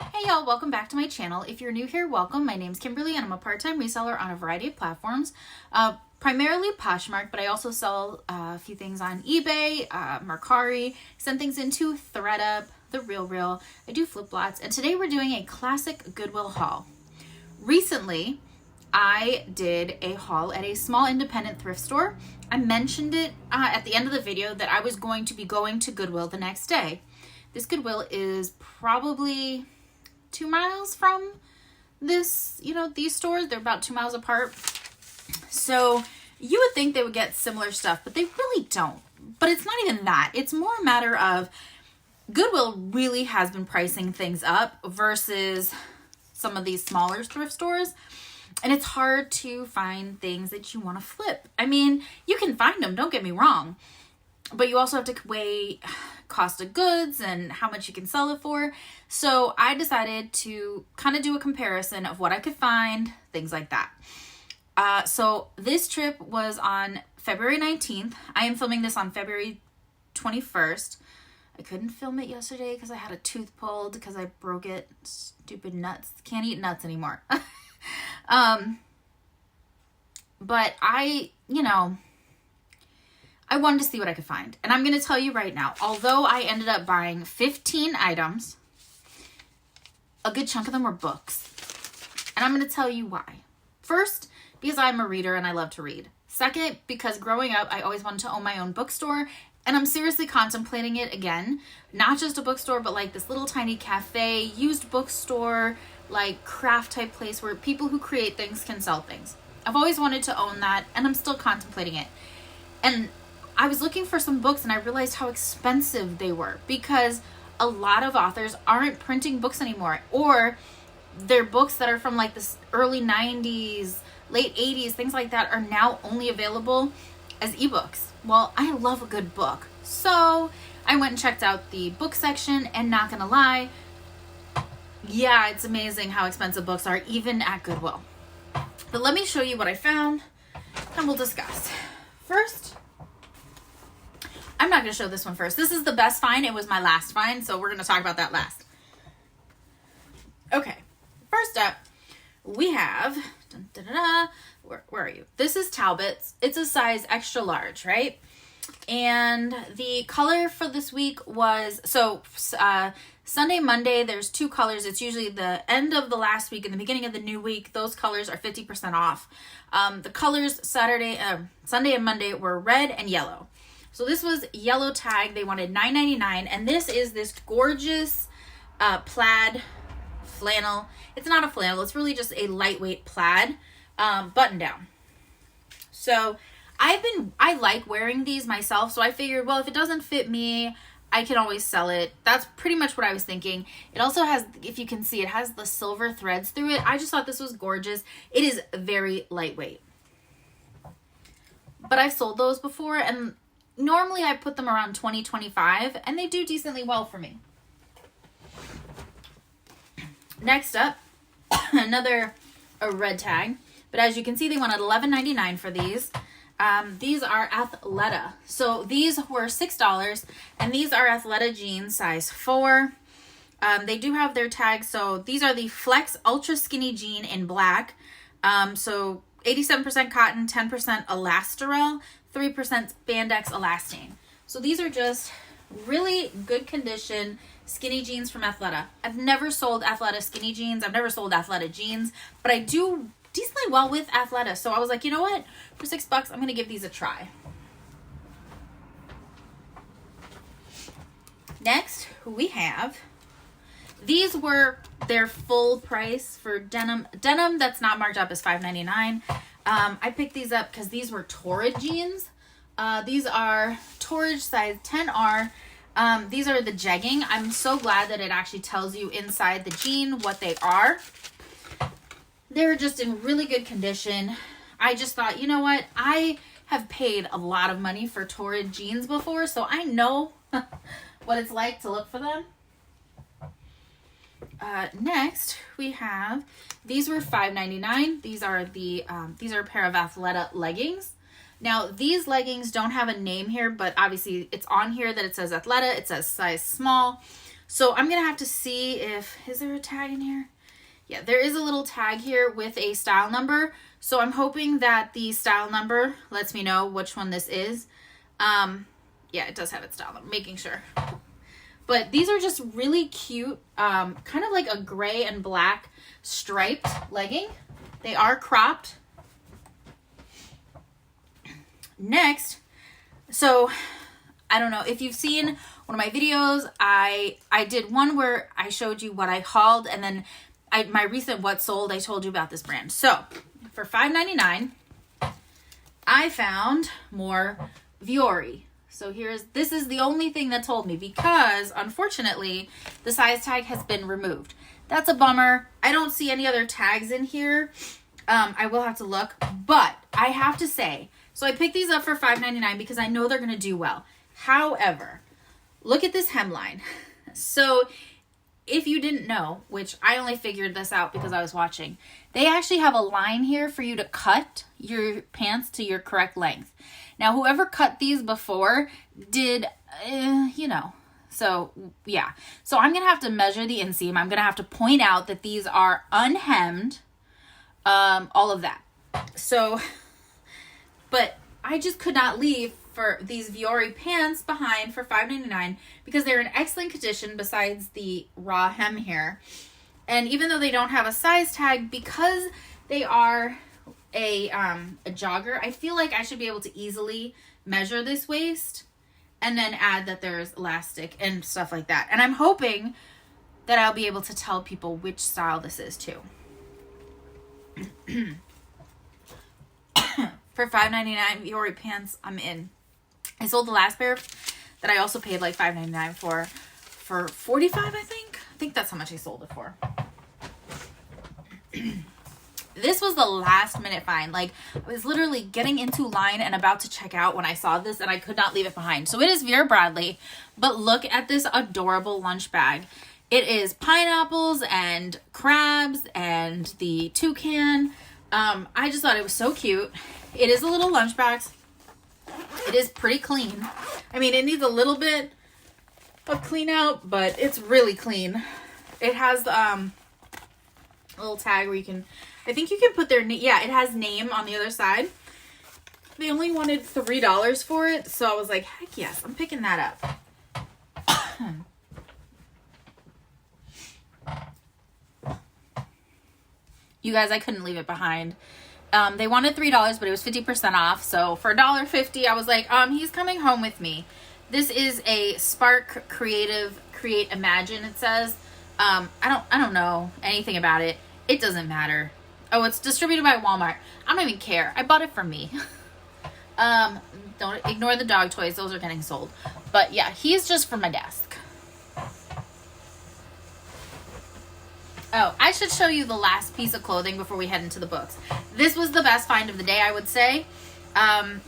Hey y'all, welcome back to my channel. If you're new here, welcome. My name's Kimberly and I'm a part-time reseller on a variety of platforms, primarily Poshmark, but I also sell a few things on eBay, Mercari, send things into ThreadUp, The RealReal. I do flip lots, and today we're doing a classic Goodwill haul. Recently, I did a haul at a small independent thrift store. I mentioned it at the end of the video that I was going to be going to Goodwill the next day. This Goodwill is probably 2 miles from this, these stores. They're about 2 miles apart. So you would think they would get similar stuff, but they really don't. But it's not even that. It's more a matter of Goodwill really has been pricing things up versus some of these smaller thrift stores. And it's hard to find things that you want to flip. I mean, you can find them, don't get me wrong. But you also have to weigh cost of goods and how much you can sell it for. So I decided to kind of do a comparison of what I could find, things like that. So this trip was on February 19th. I am filming this on February 21st. I couldn't film it yesterday because I had a tooth pulled because I broke it. Stupid nuts. Can't eat nuts anymore. But I wanted to see what I could find. And I'm going to tell you right now, although I ended up buying 15 items, a good chunk of them were books. And I'm going to tell you why. First, because I'm a reader and I love to read. Second, because growing up, I always wanted to own my own bookstore. And I'm seriously contemplating it again. Not just a bookstore, but like this little tiny cafe, used bookstore, like craft type place where people who create things can sell things. I've always wanted to own that, and I'm still contemplating it. And I was looking for some books and I realized how expensive they were because a lot of authors aren't printing books anymore, or their books that are from like the early 90s, late 80s, things like that are now only available as ebooks. Well, I love a good book. So I went and checked out the book section, and not gonna lie, yeah, it's amazing how expensive books are even at Goodwill. But let me show you what I found and we'll discuss. First, I'm not going to show this one first. This is the best find. It was my last find, so we're going to talk about that last. Okay, first up, we have, where are you? This is Talbot's. It's a size extra large, right? And the color for this week was, Sunday, Monday, there's 2 colors. It's usually the end of the last week and the beginning of the new week. Those colors are 50% off. The colors Sunday and Monday were red and yellow. So this was yellow tag. They wanted $9.99, and this is this gorgeous plaid flannel. It's not a flannel. It's really just a lightweight plaid button down. So I like wearing these myself, so I figured, well, if it doesn't fit me, I can always sell it. That's pretty much what I was thinking. It also has, if you can see, it has the silver threads through it. I just thought this was gorgeous. It is very lightweight. But I've sold those before, and normally I put them around $20, $25, and they do decently well for me. Next up, another red tag. But as you can see, they wanted $11.99 for these. These are Athleta. So these were $6, and these are Athleta jeans, size 4. They do have their tags. So these are the Flex Ultra Skinny Jean in black. So 87% cotton, 10% elastorel, 3% spandex elastane. So these are just really good condition skinny jeans from Athleta. I've never sold Athleta skinny jeans. I've never sold Athleta jeans, but I do decently well with Athleta. So I was like, you know what? For $6, I'm going to give these a try. Next, we have, these were their full price for denim. Denim that's not marked up is $5.99. I picked these up because these were Torrid jeans. These are Torrid size 10R. These are the jegging. I'm so glad that it actually tells you inside the jean what they are. They're just in really good condition. I just thought, you know what? I have paid a lot of money for Torrid jeans before, so I know what it's like to look for them. Next, we have, these were $5.99. These are a pair of Athleta leggings. Now, these leggings don't have a name here, but obviously it's on here that it says Athleta. It says size small. So I'm going to have to see if, is there a tag in here? Yeah, there is a little tag here with a style number. So I'm hoping that the style number lets me know which one this is. Yeah, it does have its style number, making sure. But these are just really cute, kind of like a gray and black striped legging. They are cropped. Next, so I don't know if you've seen one of my videos, I did one where I showed you what I hauled, and then my recent what sold, I told you about this brand. So for $5.99, I found more Vuori. So this is the only thing that told me, because unfortunately the size tag has been removed. That's a bummer. I don't see any other tags in here. I will have to look, but I have to say, so I picked these up for $5.99 because I know they're going to do well. However, look at this hemline. So if you didn't know, which I only figured this out because I was watching, they actually have a line here for you to cut your pants to your correct length. Now, whoever cut these before did, so yeah. So I'm going to have to measure the inseam. I'm going to have to point out that these are unhemmed, all of that. So, but I just could not leave for these Vuori pants behind for $5.99 because they're in excellent condition besides the raw hem here. And even though they don't have a size tag, because they are a jogger, I feel like I should be able to easily measure this waist and then add that there's elastic and stuff like that. And I'm hoping that I'll be able to tell people which style this is too. For $5.99 Vuori pants, I'm in. I sold the last pair that I also paid like $5.99 for $45, I think. I think that's how much I sold it for. This was the last minute find. Like, I was literally getting into line and about to check out when I saw this, and I could not leave it behind. So it is Vera Bradley, but look at this adorable lunch bag. It is pineapples and crabs and the toucan. I just thought it was so cute. It is a little lunchbox. It is pretty clean. I mean, it needs a little bit of clean out, but it's really clean. It has a little tag where you can, I think you can put their name. Yeah, it has name on the other side. They only wanted $3 for it, so I was like, heck yes, I'm picking that up. You guys, I couldn't leave it behind. They wanted $3, but it was 50% off. So for $1.50, I was like, he's coming home with me. This is a Spark Create Imagine, it says. I don't know anything about it. It doesn't matter. Oh, it's distributed by Walmart. I don't even care. I bought it for me. Don't ignore the dog toys. Those are getting sold. But yeah, he's just for my desk. Oh, I should show you the last piece of clothing before we head into the books. This was the best find of the day, I would say.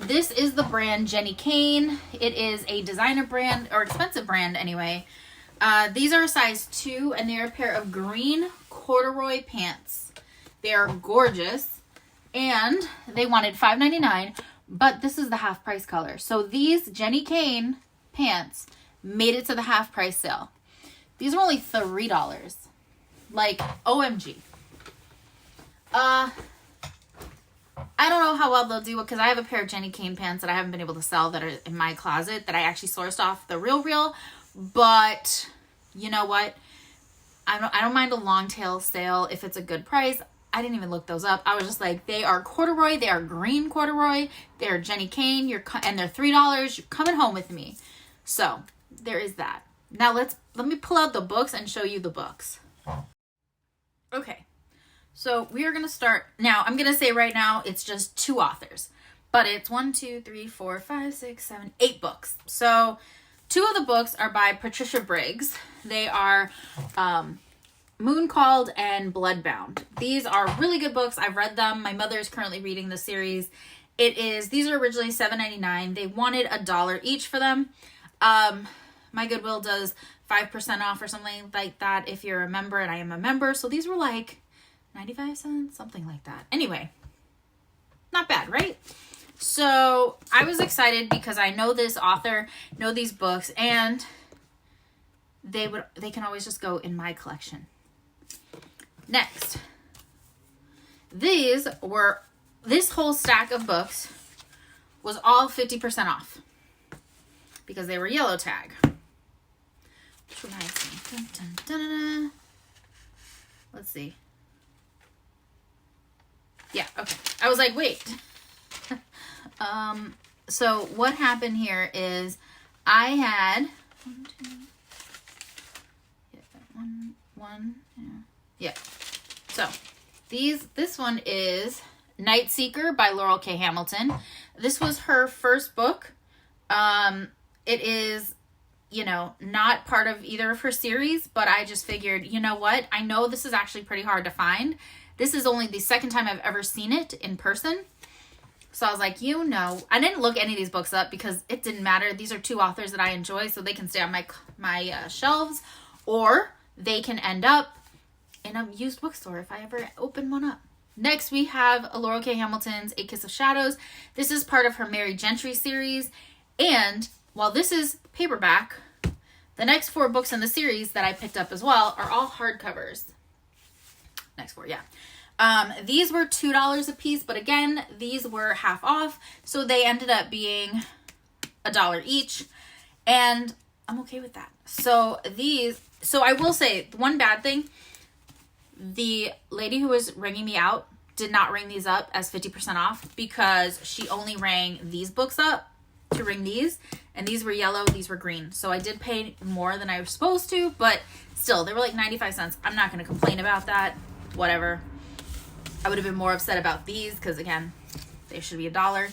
This is the brand Jenny Kane. It is a designer brand, or expensive brand anyway. These are a size 2, and they're a pair of green corduroy pants. They are gorgeous, and they wanted $5.99, but this is the half price color. So these Jenny Kane pants made it to the half price sale. These are only $3. Like, OMG. I don't know how well they'll do it because I have a pair of Jenny Kane pants that I haven't been able to sell that are in my closet that I actually sourced off the Real. But you know what? I don't mind a long tail sale if it's a good price. I didn't even look those up. I was just like, they are corduroy. They are green corduroy. They're Jenny Kane. And they're $3. You're coming home with me. So there is that. Now let me pull out the books and show you the books. Okay, so we are going to start. Now, I'm going to say right now, it's just 2 authors. But it's 1, 2, 3, 4, 5, 6, 7, 8 books. So 2 of the books are by Patricia Briggs. They are Moon Called and Bloodbound. These are really good books. I've read them. My mother is currently reading the series. These are originally $7.99. They wanted $1 each for them. My Goodwill does 5% off or something like that if you're a member, and I am a member. So these were like 95 cents, something like that. Anyway, not bad, right? So I was excited because I know this author, know these books, and they can always just go in my collection. Next, this whole stack of books was all 50% off because they were yellow tag. Which reminds me. Dun, dun, dun, dun, dun. Let's see. Yeah, okay. I was like, wait. So what happened here is I had yeah. So this one is Night Seeker by Laurel K. Hamilton. This was her first book. It is, you know, not part of either of her series, but I just figured, you know what? I know this is actually pretty hard to find. This is only the second time I've ever seen it in person. So I was like, you know, I didn't look any of these books up because it didn't matter. These are two authors that I enjoy, so they can stay on my shelves, or they can end up in a used bookstore if I ever open one up. Next, we have Laurel K. Hamilton's A Kiss of Shadows. This is part of her Mary Gentry series. And while this is paperback, the next 4 books in the series that I picked up as well are all hardcovers. Next 4, yeah. These were $2 a piece, but again, these were half off. So they ended up being $1 each. And I'm okay with that. So I will say, one bad thing, the lady who was ringing me out did not ring these up as 50% off because she only rang these books up to ring these, and these were yellow, these were green. So I did pay more than I was supposed to, but still, they were like 95 cents. I'm not going to complain about that. Whatever. I would have been more upset about these because, again, they should be $1.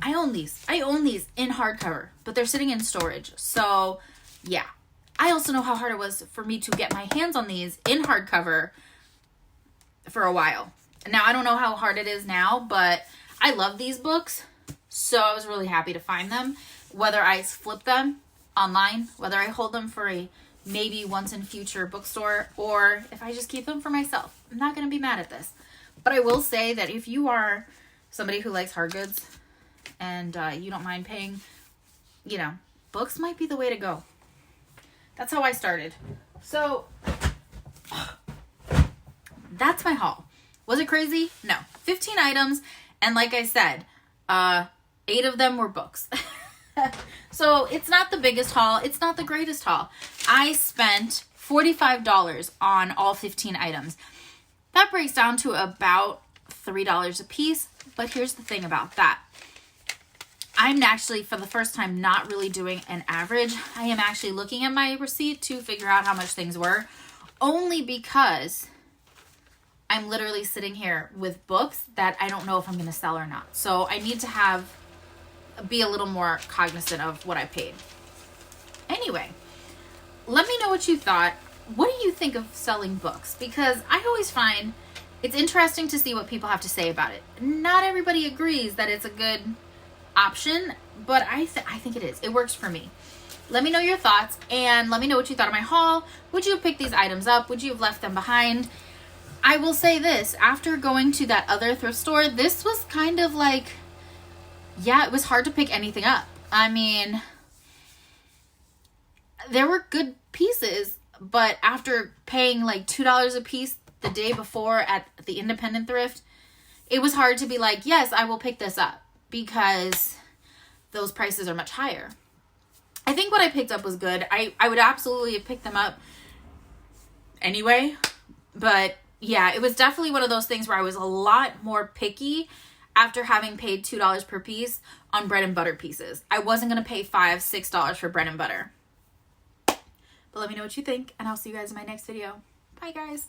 I own these in hardcover, but they're sitting in storage. So, yeah. I also know how hard it was for me to get my hands on these in hardcover for a while. Now, I don't know how hard it is now, but I love these books, so I was really happy to find them. Whether I flip them online, whether I hold them for a maybe once in future bookstore, or if I just keep them for myself. I'm not going to be mad at this. But I will say that if you are somebody who likes hard goods and you don't mind paying, you know, books might be the way to go. That's how I started. So that's my haul. Was it crazy? No. 15 items. And like I said, 8 of them were books. So it's not the biggest haul. It's not the greatest haul. I spent $45 on all 15 items. That breaks down to about $3 a piece. But here's the thing about that. I'm actually, for the first time, not really doing an average. I am actually looking at my receipt to figure out how much things were. Only because I'm literally sitting here with books that I don't know if I'm going to sell or not. So I need to be a little more cognizant of what I paid. Anyway, let me know what you thought. What do you think of selling books? Because I always find it's interesting to see what people have to say about it. Not everybody agrees that it's a good option, but I think it is. It works for me. Let me know your thoughts, and let me know what you thought of my haul. Would you have picked these items up? Would you have left them behind? I will say this, after going to that other thrift store, this was kind of like, yeah, it was hard to pick anything up. I mean, there were good pieces, but after paying like $2 a piece the day before at the independent thrift, it was hard to be like, yes, I will pick this up, because those prices are much higher. I think what I picked up was good. I would absolutely have picked them up anyway, but yeah, it was definitely one of those things where I was a lot more picky after having paid $2 per piece on bread and butter pieces. I wasn't going to pay $5, $6 for bread and butter. But let me know what you think, and I'll see you guys in my next video. Bye, guys.